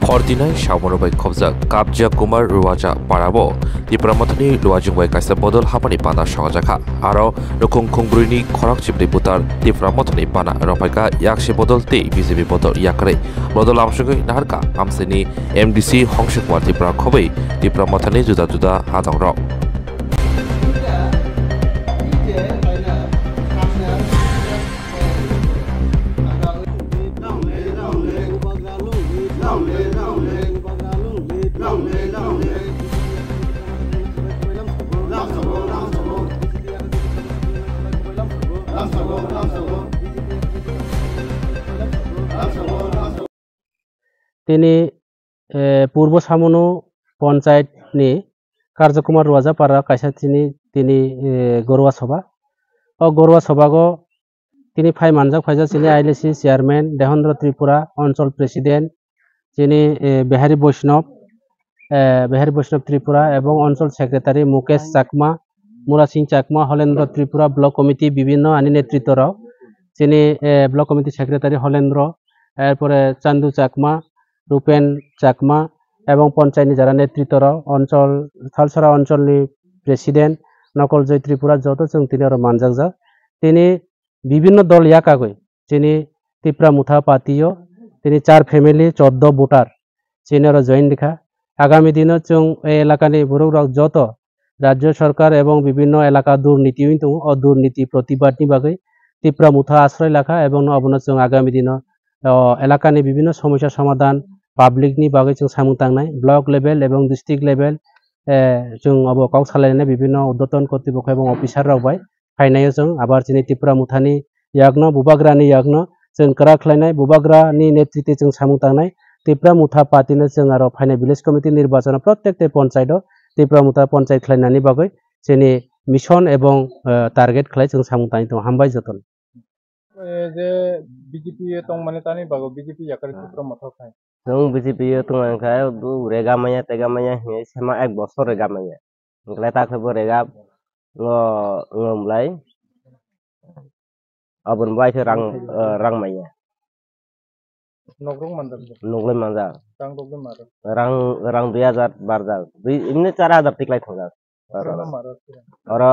Hordinai Shamonobai Kobza Kabja Kumar Ruwaja Parabo Dipramathani Ruwajungbai Kaisa Bodol Hapani Pana Shawajaka Aro Rokung Kungbrini Korak Chipri Putar Dipramathani Pana Ropaika Yakshi Bodol T BJP Bodol Yakre Bodol Amshugai Narka Amseni MDC Hongshukwa Dipra Khobai Dipramathani Juda Juda Hadang Rok তিনি পূর্ব সামনো পঞ্চায়েত নি কার্যকুমার রোজা পাড়া কাইসা তিনি গরুয়া সভাগো তিনি phi মানজাক ফাইজা তিনি আইলেসি chairman দেহেন্দ্র Tripura অঞ্চল president তিনি বিহারী বৈষ্ণব ত্রিপুরা এবং অঞ্চল secretary Mukesh Chakma Mura Singh Chakma Halendra Tripura block committee বিভিন্ন আনি নেতৃত্বরাও তিনি ব্লক কমিটি সেক্রেটারি হলেন্দ্র এরপরে চান্দু চাকমা রূপেন চাকমা এবং পঞ্চায়েত যারা নেতৃত্বরাও অঞ্চল থালসরা অঞ্চলনি প্রেসিডেন্ট নকল জয় ত্রিপুরা যত जों তিনি আর মানজাক তিনি বিভিন্ন দল ইয়াকাগৈ তিনি ত্রিপুরা মুথা পাতিও তিনি 4 ফ্যামিলি 14 ভোটার তিনি আর জয়েন দেখা আগামী দিনে जों এই এলাকানি বড়রাও যত রাজ্য সরকার এবং বিভিন্ন এলাকা দুর্নীতি হইতো ও দুর্নীতি প্রতিবাদনি বাগৈ ত্রিপুরা মুথা আশ্রয় লেখা এবং অবনত जों আগামী দিনে এলাকানি বিভিন্ন সমস্যা সমাধান পাবলিকনি বাগৈ जों সামুং তাंनाय ব্লক লেভেল এবং ডিস্ট্রিক্ট লেভেল जों অবকাও সালাयनाय বিভিন্ন উদ্যতন কর্তৃপক্ষ এবং অফিসার রাवबाय फायनायाव जों आबार दिनै त्रिपुरा मुथानि यागनो बुबाग्रानि यागनो जों कराख्लायनाय बुबाग्रानि नेतृत्वे जों सामुं तांनाय त्रिपुरा मुथा पार्टीनो जों आरो फायनाय विलेज कमिटि निर्वाचन प्रत्येक पन्चायतआव त्रिपुरा मुथा पन्चायत खालायनायनि बागै जोंनि मिशन एवं टार्गेट खालाय जों सामुं तांनाय दं हामबाय जतन जे बीजेपी तंग माने तानि बागो बीजेपी याकर त्रिपुरा मुथा खाय जों बीजेपी तंग खाय दु रेगामाया तेगामाया हे सेमा एक बছর रेगामाया ओंलाय ताखबो रेगा ngomlai abon bai ke rang maya नगरं मंदर नगलै manjar rang dogbe mar rang 2000 barjal ini 4000 tiklai thonga oro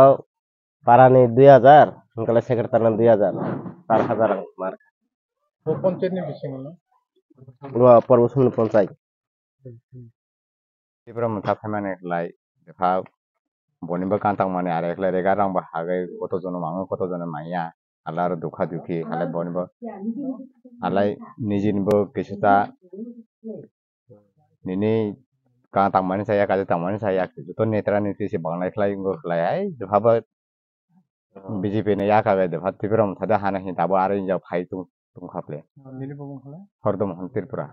parani 2000 ngkala sekretarna 2000 4000 mar वो पंचायत नि बिसिंग न रो परबसुन पंचायत त्रिपुरा मुथा फायमाने लाई देखा बनिबो कांतां माने आरो एकला रेगा रां बाहागै कतजन मांगो कतजन माइया आलार दुखा दुखी हालाय बनिबो हालाय निजिनबो किसुता निनि कांतां माने साया काजे तां माने साया जतो नेत्रा नीति से बांगलाय खलाय गो खलाय आइ दफाबो बीजेपी ने याकाबे दफा त्रिपुरा मुथा दा हाना हि दाबो आरो हिजाव फाय तुंखाप्ले निनि बगं खलाय हरदम त्रिपुरा